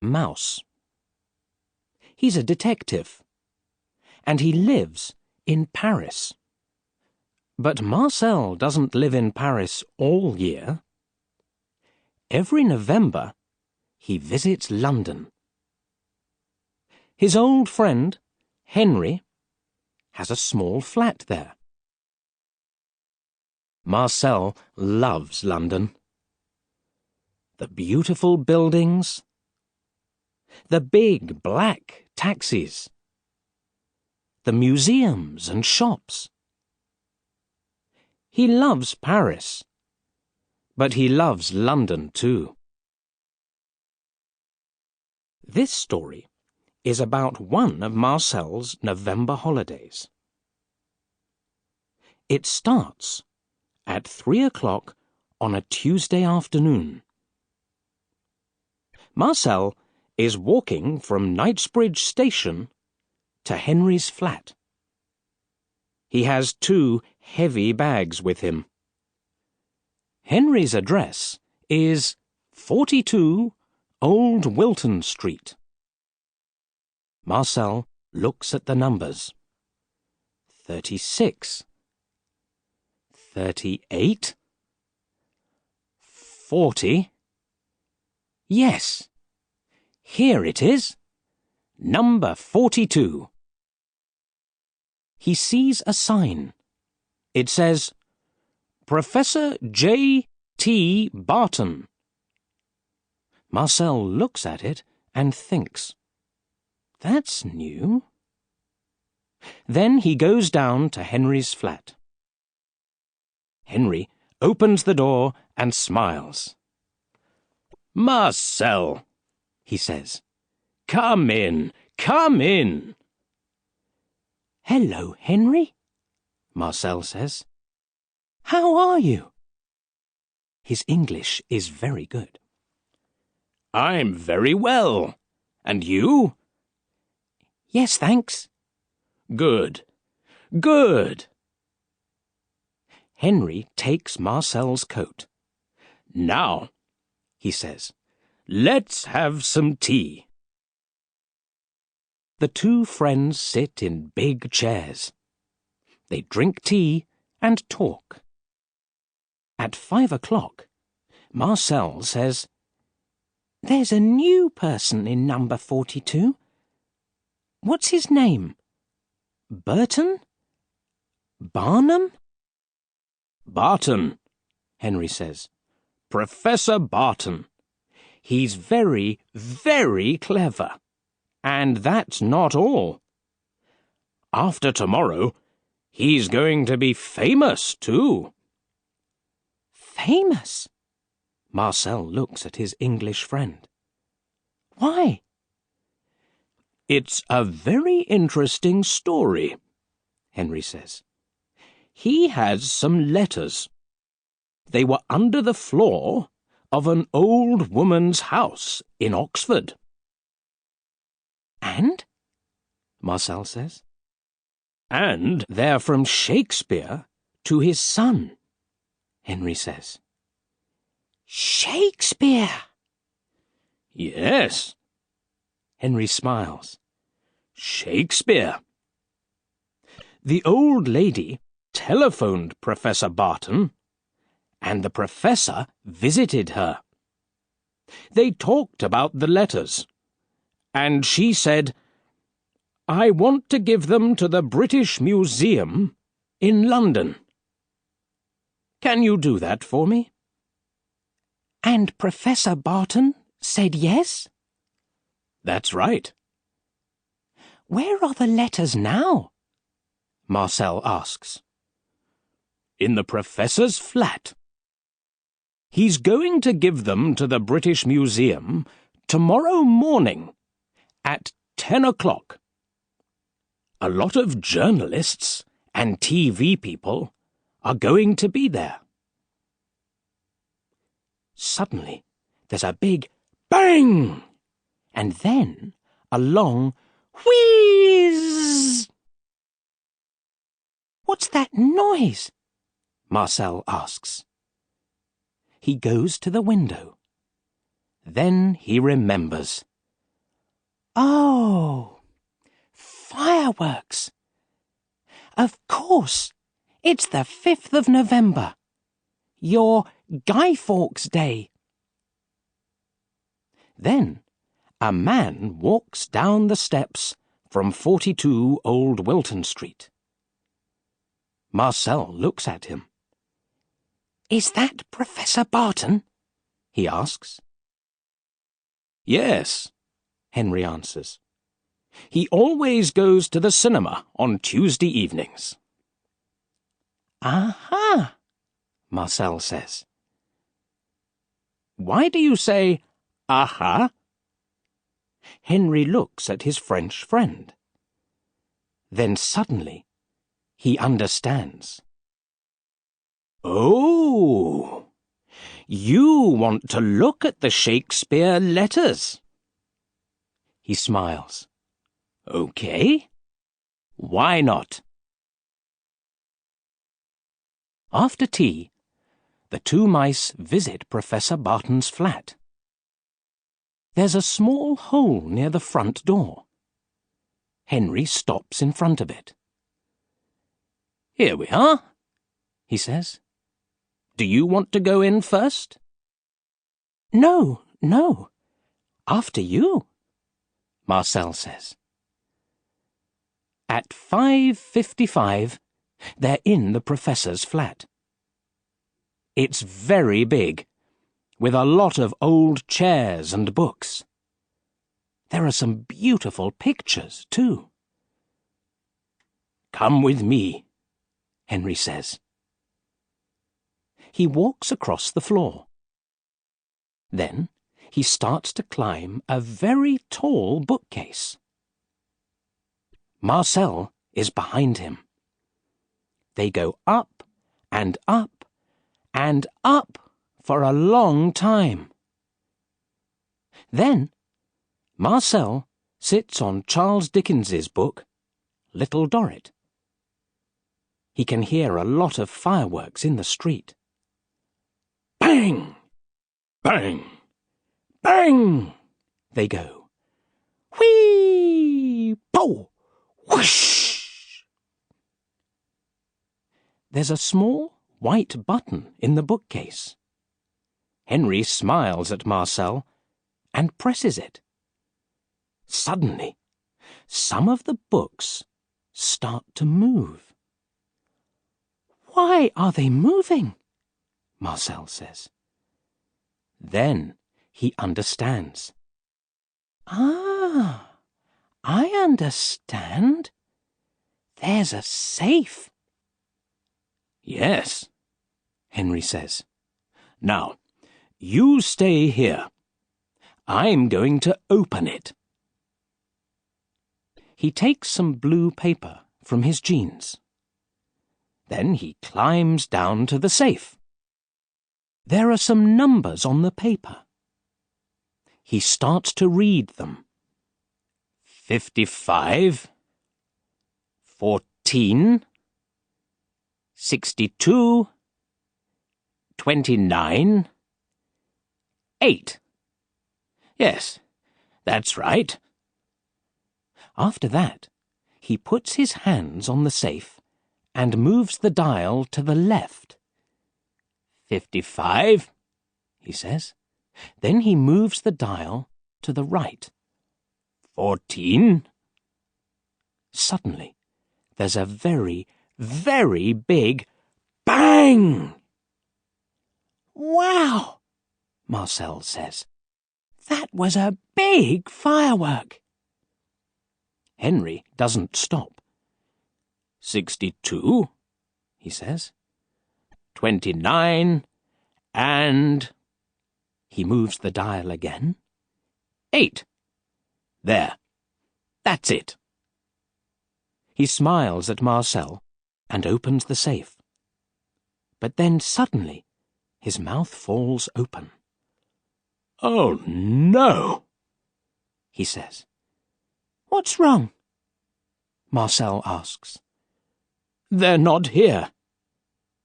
Mouse. He's a detective, and he lives in Paris. But Marcel doesn't live in Paris all year. Every November, he visits London. His old friend, Henry, has a small flat there. Marcel loves London. The beautiful buildings, the big black taxis, the museums and shops. He loves Paris, but he loves London too. This story is about one of Marcel's November holidays. It starts at 3 o'clock on a Tuesday afternoon. Marcel is walking from Knightsbridge Station to Henry's flat. He has 2 heavy bags with him. Henry's address is 42 Old Wilton Street. Marcel looks at the numbers. 36, 38, 40. Yes, here it is. Number 42. He sees a sign. It says, Professor J. T. Barton. Marcel looks at it and thinks, that's new. Then he goes down to Henry's flat. Henry opens the door and smiles. Marcel, he says, come in, come in. Hello, Henry, Marcel says. How are you? His English is very good. I'm very well. And you? Yes, thanks. Good. Good. Henry takes Marcel's coat. Now, he says, let's have some tea. The 2 friends sit in big chairs. They drink tea and talk. At 5 o'clock, Marcel says, there's a new person in number 42. What's his name? Burton? Barnum? Barton, Henry says. Professor Barton. He's very, very clever. And that's not all. After tomorrow, he's going to be famous, too. Famous? Marcel looks at his English friend. Why? It's a very interesting story, Henry says. He has some letters. They were under the floor of an old woman's house in Oxford. And? Marcel says. And they're from Shakespeare to his son, Henry says. Shakespeare! Yes. Henry smiles. Shakespeare. The old lady telephoned Professor Barton, and the professor visited her. They talked about the letters, and she said, I want to give them to the British Museum in London. Can you do that for me? And Professor Barton said yes? That's right. Where are the letters now? Marcel asks. In the professor's flat. He's going to give them to the British Museum tomorrow morning at 10 o'clock. A lot of journalists and TV people are going to be there. Suddenly, there's a big bang, and then a long wheeze. What's that noise? Marcel asks. He goes to the window. Then he remembers. Oh, fireworks. Of course, it's the 5th of November. Your Guy Fawkes Day. Then a man walks down the steps from 42 Old Wilton Street. Marcel looks at him. "Is that Professor Barton?" he asks. "Yes," Henry answers. "He always goes to the cinema on Tuesday evenings." "Aha," Marcel says. "Why do you say, aha?" Henry looks at his French friend. Then suddenly, he understands. "Oh, you want to look at the Shakespeare letters." He smiles. "Okay, why not?" After tea, the two mice visit Professor Barton's flat. There's a small hole near the front door. Henry stops in front of it. "Here we are," he says. "Do you want to go in first?" No, after you," Marcel says. At 5:55, they're in the professor's flat. It's very big, with a lot of old chairs and books. There are some beautiful pictures, too. "Come with me," Henry says. He walks across the floor. Then he starts to climb a very tall bookcase. Marcel is behind him. They go up and up and up for a long time. Then Marcel sits on Charles Dickens's book, Little Dorrit. He can hear a lot of fireworks in the street. Bang! Bang! Bang! They go. Whee! Pow! Whoosh! There's a small white button in the bookcase. Henry smiles at Marcel and presses it. Suddenly, some of the books start to move. "Why are they moving?" Marcel says. Then he understands. "Ah, I understand. There's a safe." "Yes," Henry says. "Now, you stay here. I'm going to open it." He takes some blue paper from his jeans. Then he climbs down to the safe. There are some numbers on the paper. He starts to read them. 55, 14, 62, 29, 8. Yes, that's right. After that, he puts his hands on the safe and moves the dial to the left. 55, he says. Then he moves the dial to the right. 14. Suddenly, there's a very, very big bang! "Wow!" Marcel says. "That was a big firework." Henry doesn't stop. 62, he says. 29, and... He moves the dial again. 8. There. That's it. He smiles at Marcel and opens the safe. But then suddenly his mouth falls open. "Oh, no," he says. "What's wrong?" Marcel asks. "They're not here,"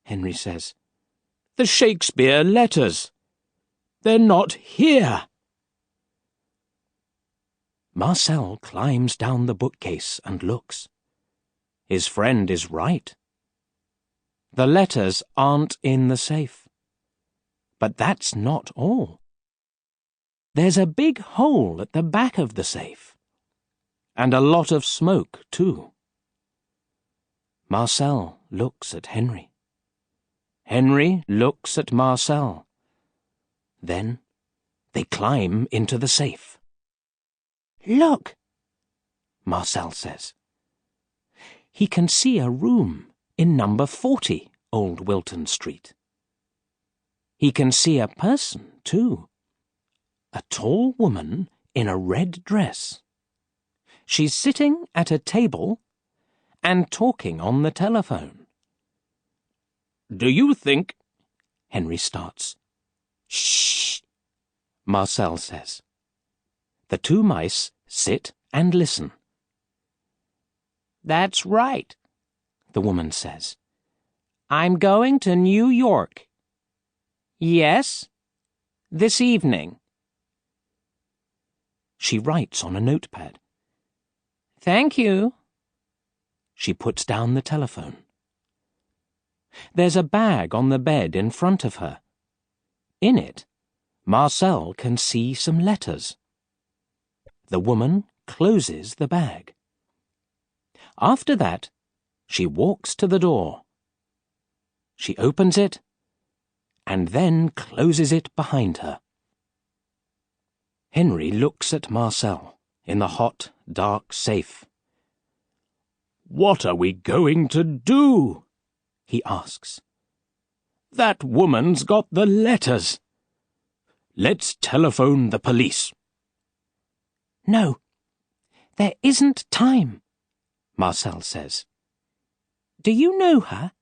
Henry says. "The Shakespeare letters. They're not here." Marcel climbs down the bookcase and looks. His friend is right. The letters aren't in the safe. But that's not all. There's a big hole at the back of the safe. And a lot of smoke, too. Marcel looks at Henry. Henry looks at Marcel. Then they climb into the safe. "Look," Marcel says. He can see a room in number 40 Old Wilton Street. He can see a person, too. A tall woman in a red dress. She's sitting at a table and talking on the telephone. "Do you think—" Henry starts. "Shh," Marcel says. The two mice sit and listen. "That's right," the woman says. "I'm going to New York." "Yes, this evening." She writes on a notepad. "Thank you." She puts down the telephone. There's a bag on the bed in front of her. In it, Marcel can see some letters. The woman closes the bag. After that, she walks to the door. She opens it and then closes it behind her. Henry looks at Marcel in the hot, dark safe. "What are we going to do?" he asks. "That woman's got the letters. Let's telephone the police." "No, there isn't time," Marcel says. "Do you know her?"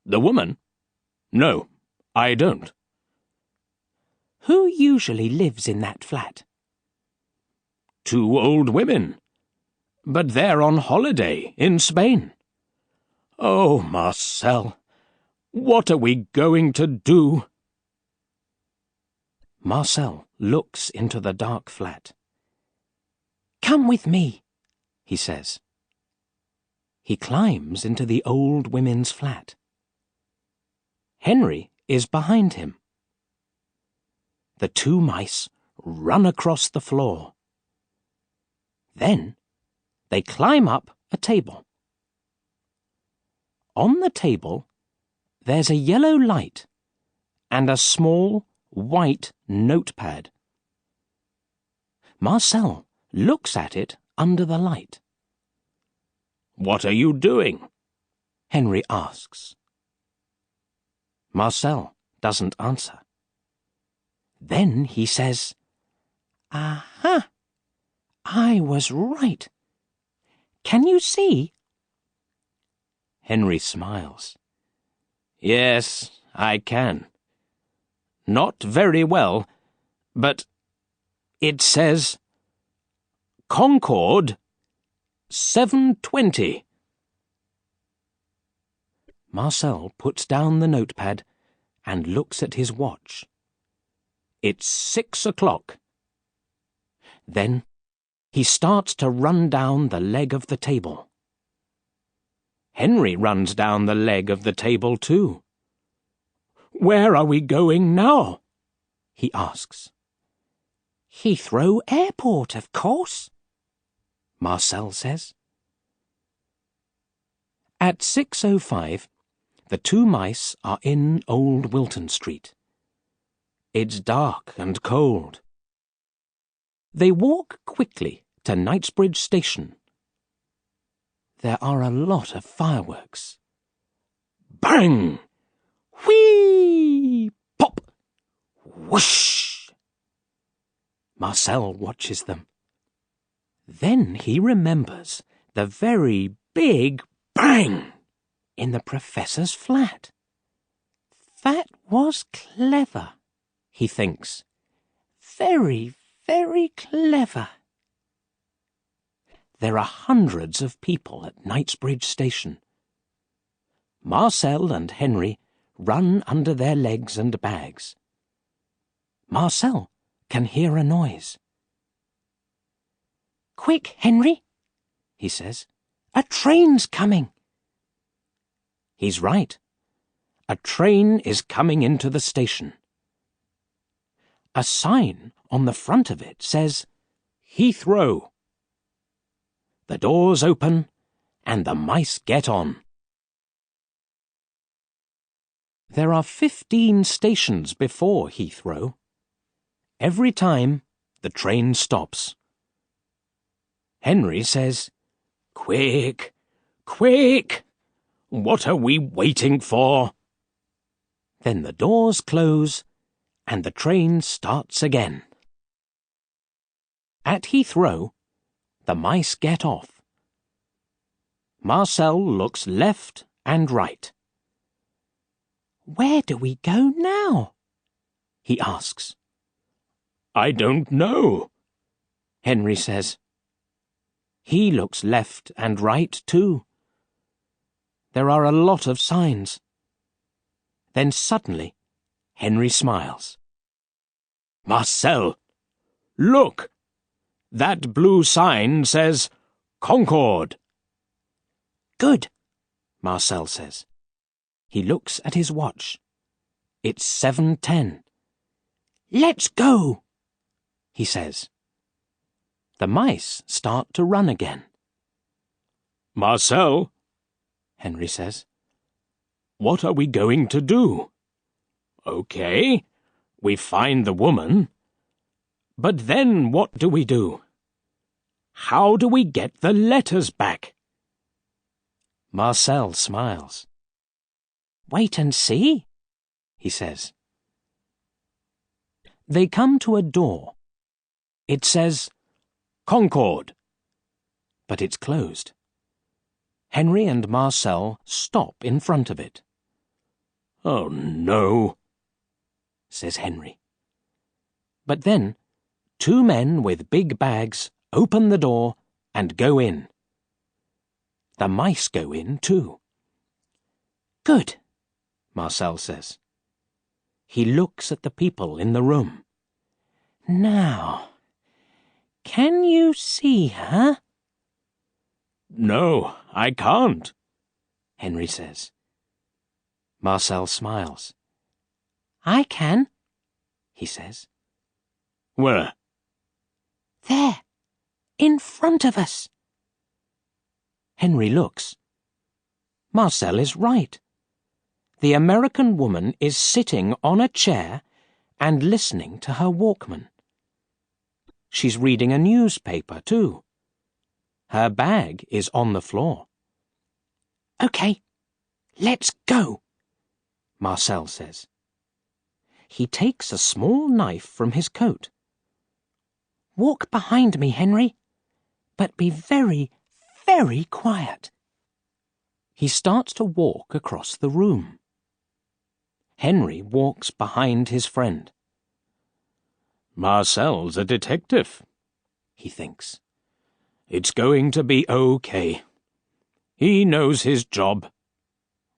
"The woman? No, I don't." "Who usually lives in that flat?" "Two old women. But they're on holiday in Spain." "Oh, Marcel, what are we going to do?" Marcel looks into the dark flat. "Come with me," he says. He climbs into the old women's flat. Henry is behind him. The two mice run across the floor. Then they climb up a table. On the table, there's a yellow light and a small white notepad. Marcel looks at it under the light. "What are you doing?" Henry asks. Marcel doesn't answer. Then he says, "Aha! I was right. Can you see?" Henry smiles. "Yes, I can. Not very well, but it says Concord 7:20. Marcel puts down the notepad and looks at his watch. It's 6 o'clock. Then he starts to run down the leg of the table. Henry runs down the leg of the table too. "Where are we going now?" he asks. "Heathrow Airport, of course," Marcel says. At 6:05, the two mice are in Old Wilton Street. It's dark and cold. They walk quickly to Knightsbridge Station. There are a lot of fireworks. Bang! Whee! Pop! Whoosh! Marcel watches them. Then he remembers the very big bang in the professor's flat. That was clever, he thinks. Very, very clever. There are hundreds of people at Knightsbridge Station. Marcel and Henry run under their legs and bags. Marcel can hear a noise. "Quick, Henry," he says. "A train's coming." He's right. A train is coming into the station. A sign on the front of it says, "Heathrow." The doors open, and the mice get on. There are 15 stations before Heathrow. Every time, the train stops. Henry says, "Quick, quick! What are we waiting for?" Then the doors close, and the train starts again. At Heathrow, the mice get off. Marcel looks left and right. "Where do we go now?" he asks. "I don't know," Henry says. He looks left and right too. There are a lot of signs. Then suddenly, Henry smiles. "Marcel, look! That blue sign says Concord." "Good," Marcel says. He looks at his watch. It's 7:10. "Let's go," he says. The mice start to run again. "Marcel," Henry says, "what are we going to do? Okay, we find the woman. But then what do we do? How do we get the letters back?" Marcel smiles. "Wait and see," he says. They come to a door. It says, "Concord," but it's closed. Henry and Marcel stop in front of it. "Oh, no," says Henry. But then, 2 men with big bags open the door and go in. The mice go in too. "Good," Marcel says. He looks at the people in the room. "Now, can you see her?" "No, I can't," Henry says. Marcel smiles. "I can," he says. "Where?" "There, in front of us." Henry looks. Marcel is right. The American woman is sitting on a chair and listening to her Walkman. She's reading a newspaper, too. Her bag is on the floor. "Okay, let's go," Marcel says. He takes a small knife from his coat. "Walk behind me, Henry, but be very, very quiet." He starts to walk across the room. Henry walks behind his friend. "Marcel's a detective," he thinks. "It's going to be okay. He knows his job.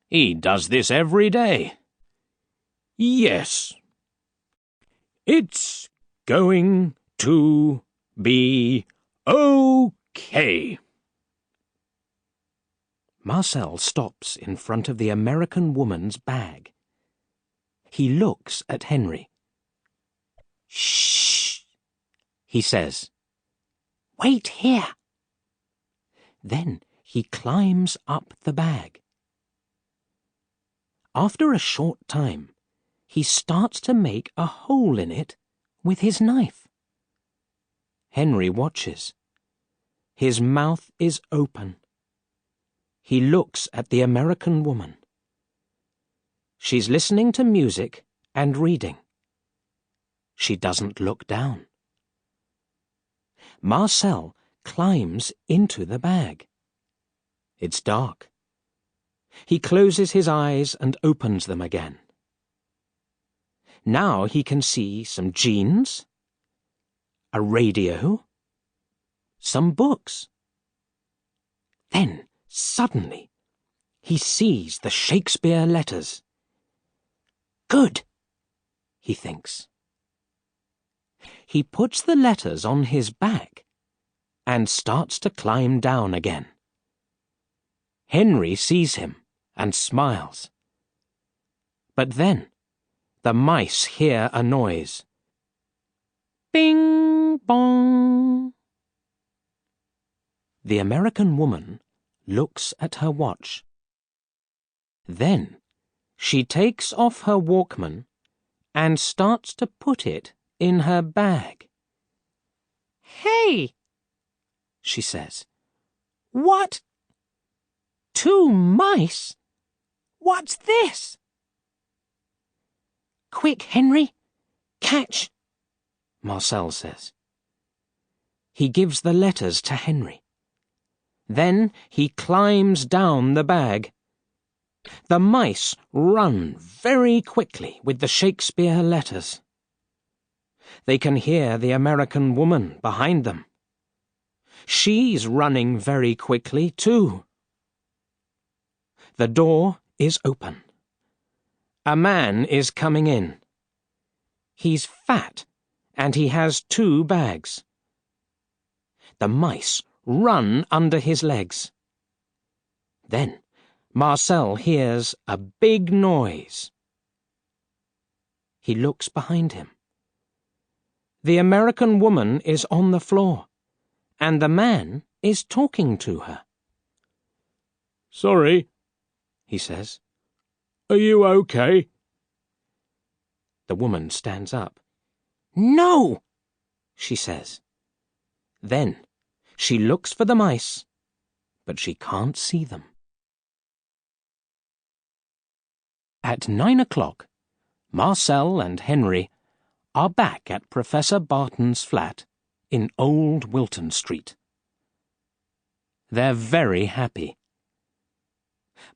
He does this every day. Yes. It's going to be okay." Marcel stops in front of the American woman's bag. He looks at Henry. "Shh," he says. "Wait here." Then he climbs up the bag. After a short time, he starts to make a hole in it with his knife. Henry watches. His mouth is open. He looks at the American woman. She's listening to music and reading. She doesn't look down. Marcel climbs into the bag. It's dark. He closes his eyes and opens them again. Now he can see some jeans, a radio, some books. Then, suddenly, he sees the Shakespeare letters. "Good," he thinks. He puts the letters on his back. and starts to climb down again. Henry sees him and smiles. But then the mice hear a noise. Bing bong. The American woman looks at her watch. Then she takes off her Walkman and starts to put it in her bag. "Hey," she says. "What? 2 mice? What's this?" "Quick, Henry, catch," Marcel says. He gives the letters to Henry. Then he climbs down the bag. The mice run very quickly with the Shakespeare letters. They can hear the American woman behind them. She's running very quickly too. The door is open. A man is coming in. He's fat and he has 2 bags. The mice run under his legs. Then Marcel hears a big noise. He looks behind him. The American woman is on the floor, and the man is talking to her. "Sorry," he says. "Are you okay?" The woman stands up. "No," she says. Then she looks for the mice, but she can't see them. At 9 o'clock, Marcel and Henry are back at Professor Barton's flat in Old Wilton Street. They're very happy.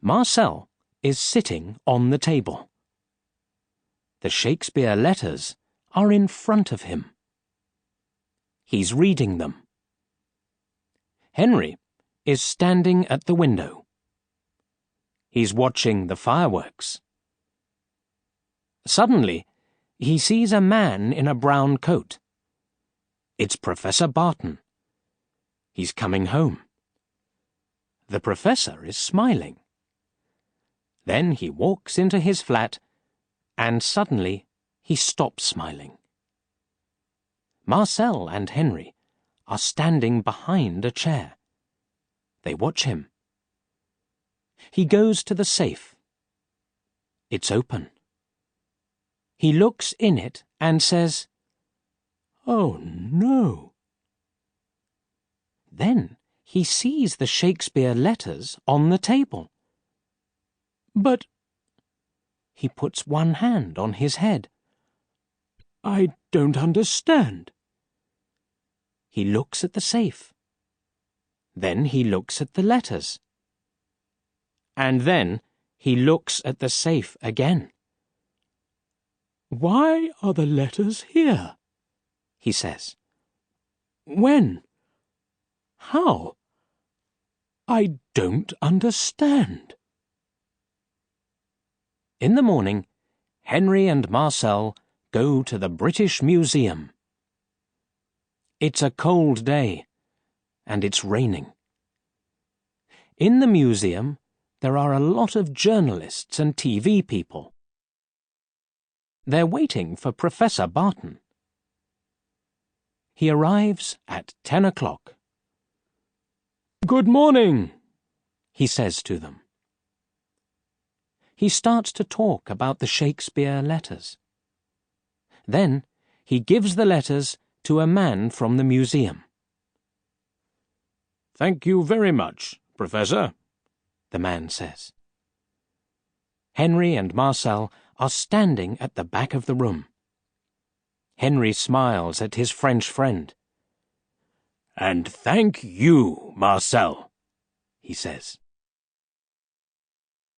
Marcel is sitting on the table. The Shakespeare letters are in front of him. He's reading them. Henry is standing at the window. He's watching the fireworks. Suddenly, he sees a man in a brown coat. It's Professor Barton. He's coming home. The professor is smiling. Then he walks into his flat, and suddenly he stops smiling. Marcel and Henry are standing behind a chair. They watch him. He goes to the safe. It's open. He looks in it and says, "Oh, no." Then he sees the Shakespeare letters on the table. But he puts one hand on his head. "I don't understand." He looks at the safe. Then he looks at the letters. And then he looks at the safe again. "Why are the letters here?" he says. "When? How? I don't understand." In the morning, Henry and Marcel go to the British Museum. It's a cold day, and it's raining. In the museum, there are a lot of journalists and TV people. They're waiting for Professor Barton. He arrives at 10 o'clock. "Good morning," he says to them. He starts to talk about the Shakespeare letters. Then he gives the letters to a man from the museum. "Thank you very much, Professor," the man says. Henry and Marcel are standing at the back of the room. Henry smiles at his French friend. "And thank you, Marcel," he says.